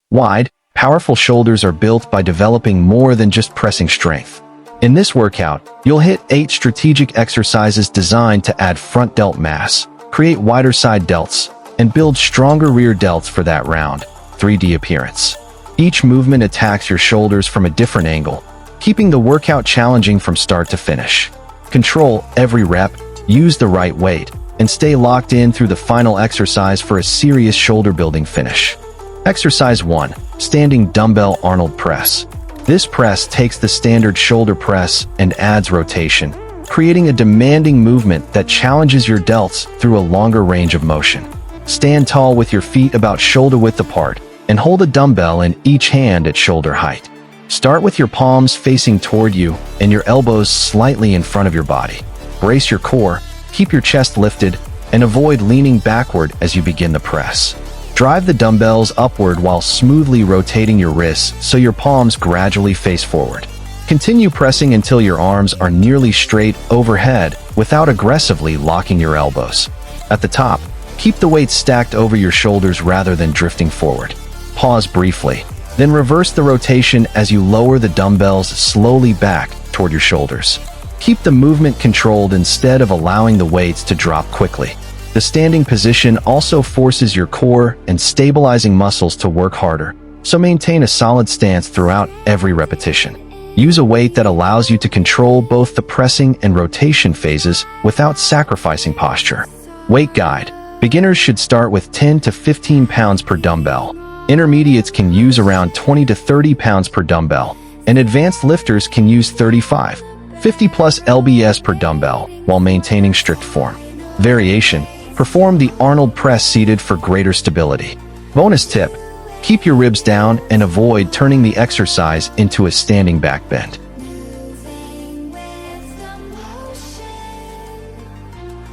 Wide, powerful shoulders are built by developing more than just pressing strength. In this workout, you'll hit 8 strategic exercises designed to add front delt mass, create wider side delts, and build stronger rear delts for that round, 3D appearance. Each movement attacks your shoulders from a different angle, keeping the workout challenging from start to finish. Control every rep, use the right weight, and stay locked in through the final exercise for a serious shoulder-building finish. Exercise 1. Standing Dumbbell Arnold Press. This press takes the standard shoulder press and adds rotation, creating a demanding movement that challenges your delts through a longer range of motion. Stand tall with your feet about shoulder-width apart, and hold a dumbbell in each hand at shoulder height. Start with your palms facing toward you and your elbows slightly in front of your body. Brace your core, keep your chest lifted, and avoid leaning backward as you begin the press. Drive the dumbbells upward while smoothly rotating your wrists so your palms gradually face forward. Continue pressing until your arms are nearly straight overhead without aggressively locking your elbows. At the top, keep the weight stacked over your shoulders rather than drifting forward. Pause briefly, then reverse the rotation as you lower the dumbbells slowly back toward your shoulders. Keep the movement controlled instead of allowing the weights to drop quickly. The standing position also forces your core and stabilizing muscles to work harder, so maintain a solid stance throughout every repetition. Use a weight that allows you to control both the pressing and rotation phases without sacrificing posture. Weight guide. Beginners should start with 10 to 15 pounds per dumbbell. Intermediates can use around 20 to 30 pounds per dumbbell, and advanced lifters can use 35, 50 plus lbs per dumbbell while maintaining strict form. Variation. Perform the Arnold press seated for greater stability. Bonus tip. Keep your ribs down and avoid turning the exercise into a standing back bend.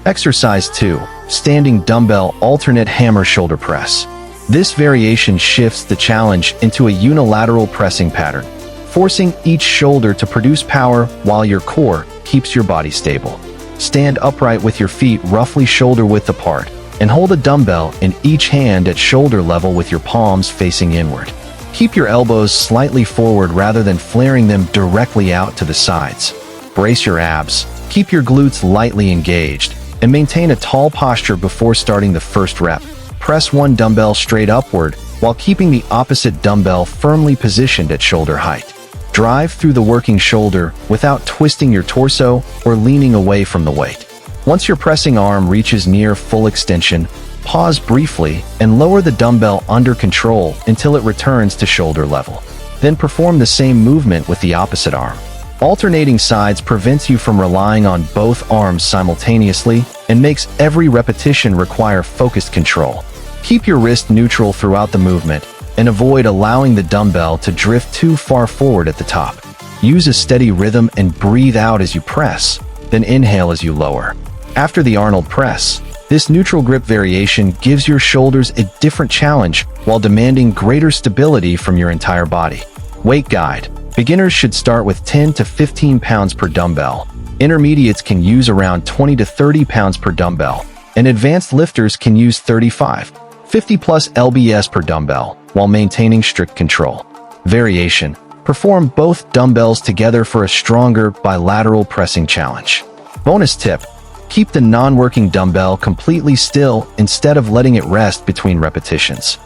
Exercise 2. Standing Dumbbell Alternate Hammer Shoulder Press. This variation shifts the challenge into a unilateral pressing pattern, forcing each shoulder to produce power while your core keeps your body stable. Stand upright with your feet roughly shoulder-width apart, and hold a dumbbell in each hand at shoulder level with your palms facing inward. Keep your elbows slightly forward rather than flaring them directly out to the sides. Brace your abs, keep your glutes lightly engaged, and maintain a tall posture before starting the first rep. Press one dumbbell straight upward while keeping the opposite dumbbell firmly positioned at shoulder height. Drive through the working shoulder without twisting your torso or leaning away from the weight. Once your pressing arm reaches near full extension, pause briefly and lower the dumbbell under control until it returns to shoulder level. Then perform the same movement with the opposite arm. Alternating sides prevents you from relying on both arms simultaneously and makes every repetition require focused control. Keep your wrist neutral throughout the movement and avoid allowing the dumbbell to drift too far forward at the top. Use a steady rhythm and breathe out as you press, then inhale as you lower. After the Arnold press, this neutral grip variation gives your shoulders a different challenge while demanding greater stability from your entire body. Weight guide. Beginners should start with 10 to 15 pounds per dumbbell. Intermediates can use around 20 to 30 pounds per dumbbell, and advanced lifters can use 35, 50 plus lbs per dumbbell while maintaining strict control. Variation. Perform both dumbbells together for a stronger bilateral pressing challenge. Bonus tip. Keep the non-working dumbbell completely still instead of letting it rest between repetitions.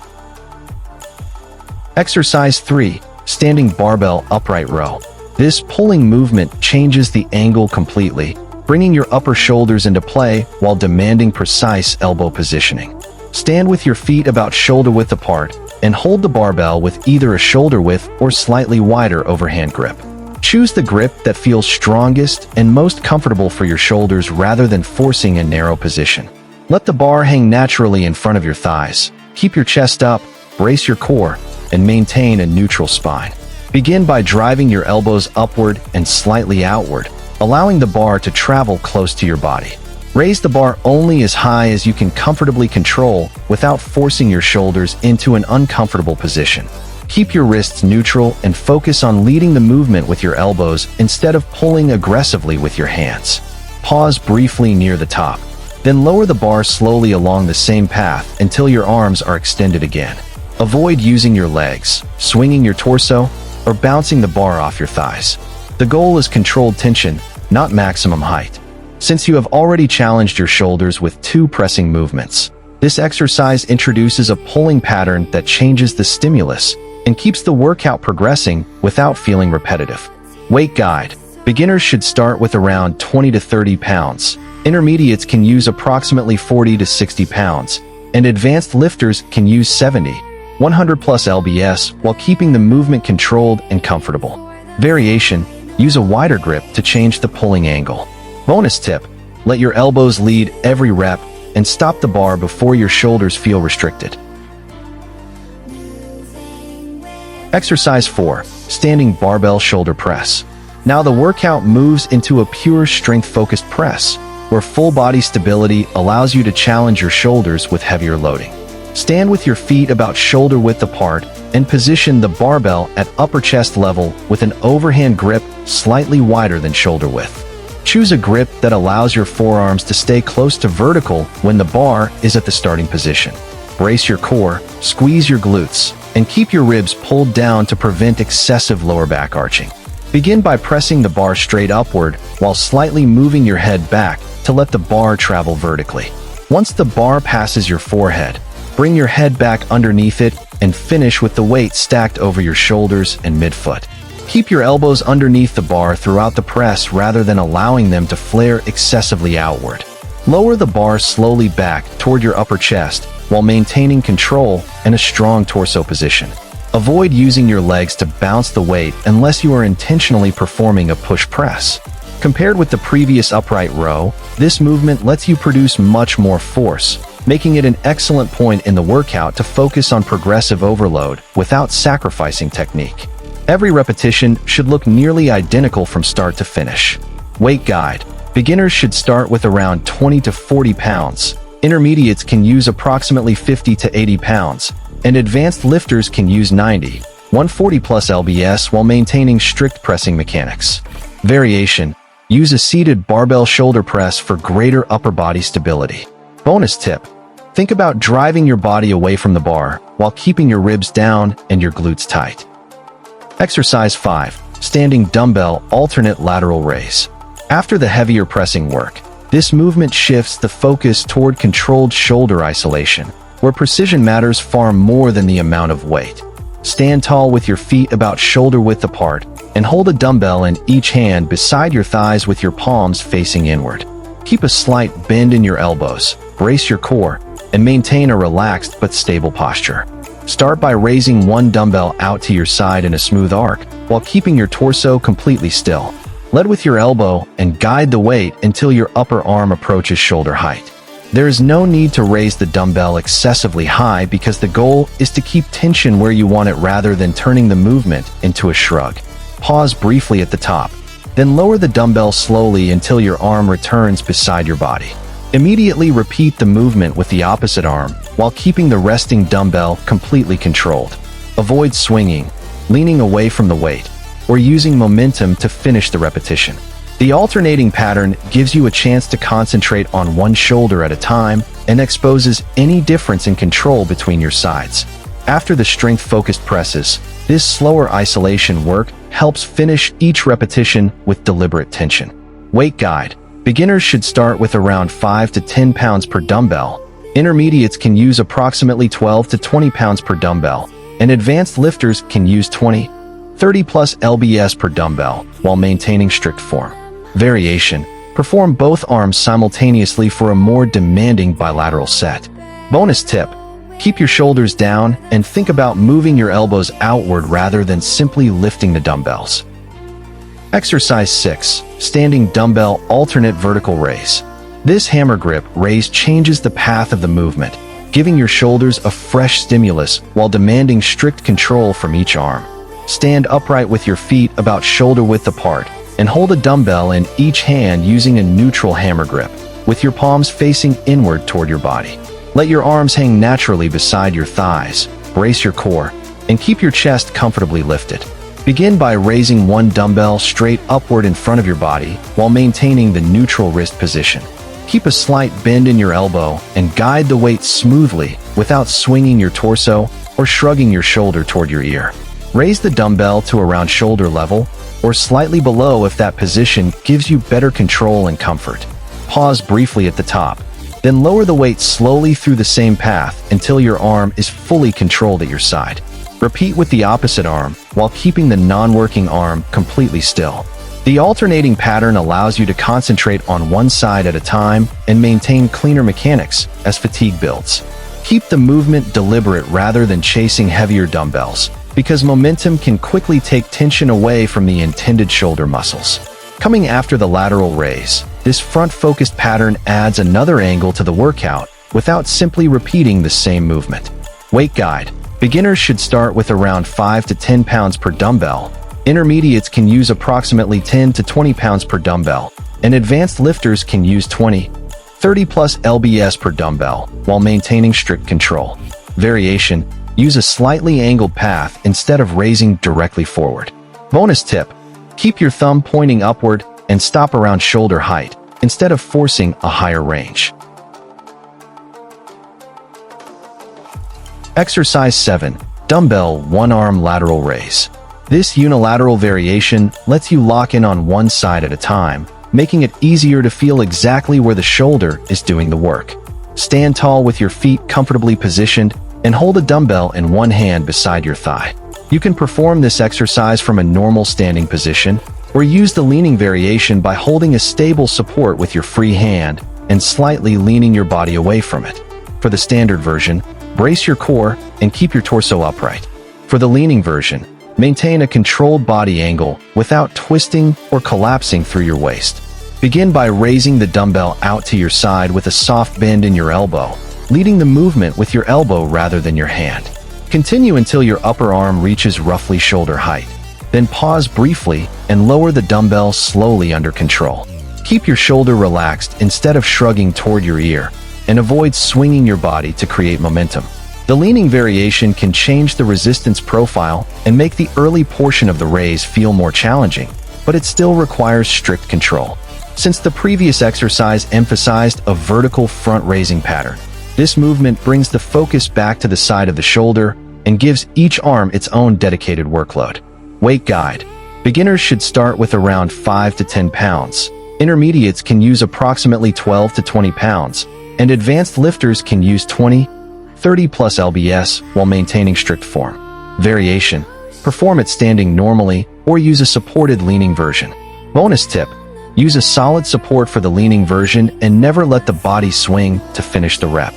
Exercise 3. Standing Barbell Upright Row. This pulling movement changes the angle completely, bringing your upper shoulders into play while demanding precise elbow positioning. Stand with your feet about shoulder-width apart and hold the barbell with either a shoulder-width or slightly wider overhand grip. Choose the grip that feels strongest and most comfortable for your shoulders rather than forcing a narrow position. Let the bar hang naturally in front of your thighs. Keep your chest up, brace your core, and maintain a neutral spine. Begin by driving your elbows upward and slightly outward, allowing the bar to travel close to your body. Raise the bar only as high as you can comfortably control without forcing your shoulders into an uncomfortable position. Keep your wrists neutral and focus on leading the movement with your elbows instead of pulling aggressively with your hands. Pause briefly near the top, then lower the bar slowly along the same path until your arms are extended again. Avoid using your legs, swinging your torso, or bouncing the bar off your thighs. The goal is controlled tension, not maximum height. Since you have already challenged your shoulders with 2 pressing movements, this exercise introduces a pulling pattern that changes the stimulus and keeps the workout progressing without feeling repetitive. Weight guide. Beginners should start with around 20 to 30 pounds. Intermediates can use approximately 40 to 60 pounds, and advanced lifters can use 70, 100 plus lbs while keeping the movement controlled and comfortable. Variation. Use a wider grip to change the pulling angle. Bonus tip. Let your elbows lead every rep and stop the bar before your shoulders feel restricted. Exercise 4. Standing barbell shoulder press. Now the workout moves into a pure strength-focused press, where full body stability allows you to challenge your shoulders with heavier loading. Stand with your feet about shoulder width apart and position the barbell at upper chest level with an overhand grip slightly wider than shoulder width. Choose a grip that allows your forearms to stay close to vertical when the bar is at the starting position. Brace your core, squeeze your glutes, and keep your ribs pulled down to prevent excessive lower back arching. Begin by pressing the bar straight upward while slightly moving your head back to let the bar travel vertically. Once the bar passes your forehead, bring your head back underneath it and finish with the weight stacked over your shoulders and midfoot. Keep your elbows underneath the bar throughout the press rather than allowing them to flare excessively outward. Lower the bar slowly back toward your upper chest while maintaining control and a strong torso position. Avoid using your legs to bounce the weight unless you are intentionally performing a push press. Compared with the previous upright row, this movement lets you produce much more force, making it an excellent point in the workout to focus on progressive overload without sacrificing technique. Every repetition should look nearly identical from start to finish. Weight guide. Beginners should start with around 20 to 40 pounds. Intermediates can use approximately 50 to 80 pounds, and advanced lifters can use 90, 140 plus lbs while maintaining strict pressing mechanics. Variation. Use a seated barbell shoulder press for greater upper body stability. Bonus tip. Think about driving your body away from the bar while keeping your ribs down and your glutes tight. Exercise 5. Standing dumbbell alternate lateral raise. After the heavier pressing work, this movement shifts the focus toward controlled shoulder isolation, where precision matters far more than the amount of weight. Stand tall with your feet about shoulder width apart and hold a dumbbell in each hand beside your thighs with your palms facing inward. Keep a slight bend in your elbows, brace your core, and maintain a relaxed but stable posture. Start by raising one dumbbell out to your side in a smooth arc while keeping your torso completely still. Lead with your elbow and guide the weight until your upper arm approaches shoulder height. There is no need to raise the dumbbell excessively high because the goal is to keep tension where you want it rather than turning the movement into a shrug. Pause briefly at the top, then lower the dumbbell slowly until your arm returns beside your body. Immediately repeat the movement with the opposite arm while keeping the resting dumbbell completely controlled. Avoid swinging, leaning away from the weight, or using momentum to finish the repetition. The alternating pattern gives you a chance to concentrate on one shoulder at a time and exposes any difference in control between your sides. After the strength-focused presses, this slower isolation work helps finish each repetition with deliberate tension. Weight guide. Beginners should start with around 5 to 10 pounds per dumbbell. Intermediates can use approximately 12 to 20 pounds per dumbbell, and advanced lifters can use 20, 30 plus lbs per dumbbell while maintaining strict form. Variation. Perform both arms simultaneously for a more demanding bilateral set. Bonus tip. Keep your shoulders down and think about moving your elbows outward rather than simply lifting the dumbbells. Exercise 6. Standing dumbbell alternate vertical raise. This hammer grip raise changes the path of the movement, giving your shoulders a fresh stimulus while demanding strict control from each arm. Stand upright with your feet about shoulder width apart and hold a dumbbell in each hand using a neutral hammer grip, with your palms facing inward toward your body. Let your arms hang naturally beside your thighs, brace your core, and keep your chest comfortably lifted. Begin by raising one dumbbell straight upward in front of your body while maintaining the neutral wrist position. Keep a slight bend in your elbow and guide the weight smoothly without swinging your torso or shrugging your shoulder toward your ear. Raise the dumbbell to around shoulder level or slightly below if that position gives you better control and comfort. Pause briefly at the top, then lower the weight slowly through the same path until your arm is fully controlled at your side. Repeat with the opposite arm while keeping the non-working arm completely still. The alternating pattern allows you to concentrate on one side at a time and maintain cleaner mechanics as fatigue builds. Keep the movement deliberate rather than chasing heavier dumbbells, because momentum can quickly take tension away from the intended shoulder muscles. Coming after the lateral raise, this front-focused pattern adds another angle to the workout without simply repeating the same movement. Weight guide. Beginners should start with around 5 to 10 pounds per dumbbell. Intermediates can use approximately 10 to 20 pounds per dumbbell, and advanced lifters can use 20, 30 plus lbs per dumbbell while maintaining strict control. Variation. Use a slightly angled path instead of raising directly forward. Bonus tip. Keep your thumb pointing upward and stop around shoulder height instead of forcing a higher range. Exercise 7. Dumbbell one-arm lateral raise. This unilateral variation lets you lock in on one side at a time, making it easier to feel exactly where the shoulder is doing the work. Stand tall with your feet comfortably positioned and hold a dumbbell in one hand beside your thigh. You can perform this exercise from a normal standing position, or use the leaning variation by holding a stable support with your free hand and slightly leaning your body away from it. For the standard version, brace your core and keep your torso upright. For the leaning version, maintain a controlled body angle without twisting or collapsing through your waist. Begin by raising the dumbbell out to your side with a soft bend in your elbow, leading the movement with your elbow rather than your hand. Continue until your upper arm reaches roughly shoulder height. Then pause briefly and lower the dumbbell slowly under control. Keep your shoulder relaxed instead of shrugging toward your ear, and avoid swinging your body to create momentum. The leaning variation can change the resistance profile and make the early portion of the raise feel more challenging, but it still requires strict control. Since the previous exercise emphasized a vertical front raising pattern, this movement brings the focus back to the side of the shoulder and gives each arm its own dedicated workload. Weight guide. Beginners should start with around 5 to 10 pounds. Intermediates can use approximately 12 to 20 pounds, and advanced lifters can use 20, 30 plus lbs while maintaining strict form. Variation. Perform it standing normally or use a supported leaning version. Bonus tip. Use a solid support for the leaning version and never let the body swing to finish the rep.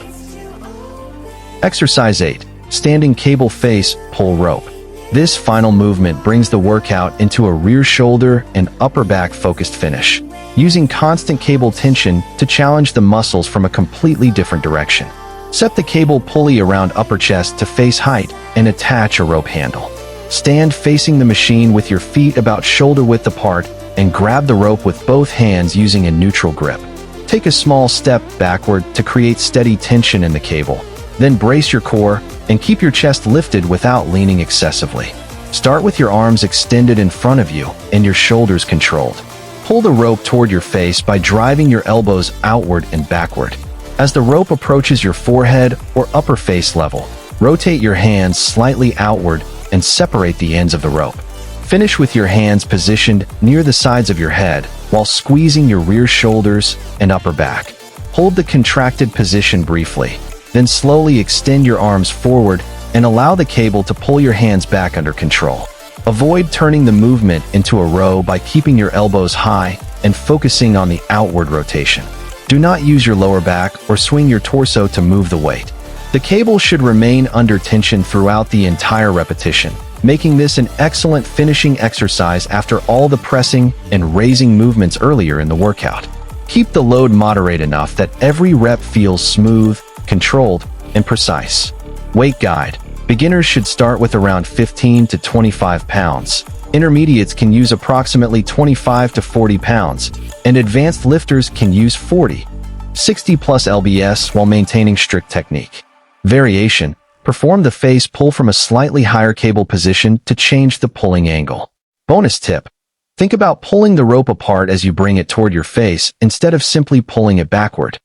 Exercise 8. Standing cable face pull rope. This final movement brings the workout into a rear shoulder and upper back focused finish, using constant cable tension to challenge the muscles from a completely different direction. Set the cable pulley around upper chest to face height and attach a rope handle. Stand facing the machine with your feet about shoulder width apart and grab the rope with both hands using a neutral grip. Take a small step backward to create steady tension in the cable. Then brace your core and keep your chest lifted without leaning excessively. Start with your arms extended in front of you and your shoulders controlled. Pull the rope toward your face by driving your elbows outward and backward. As the rope approaches your forehead or upper face level, rotate your hands slightly outward and separate the ends of the rope. Finish with your hands positioned near the sides of your head while squeezing your rear shoulders and upper back. Hold the contracted position briefly, then slowly extend your arms forward and allow the cable to pull your hands back under control. Avoid turning the movement into a row by keeping your elbows high and focusing on the outward rotation. Do not use your lower back or swing your torso to move the weight. The cable should remain under tension throughout the entire repetition, making this an excellent finishing exercise after all the pressing and raising movements earlier in the workout. Keep the load moderate enough that every rep feels smooth, controlled, and precise. Weight guide. Beginners should start with around 15 to 25 pounds. Intermediates can use approximately 25 to 40 pounds, and advanced lifters can use 40, 60 plus lbs while maintaining strict technique. Variation. Perform the face pull from a slightly higher cable position to change the pulling angle. Bonus tip. Think about pulling the rope apart as you bring it toward your face instead of simply pulling it backward.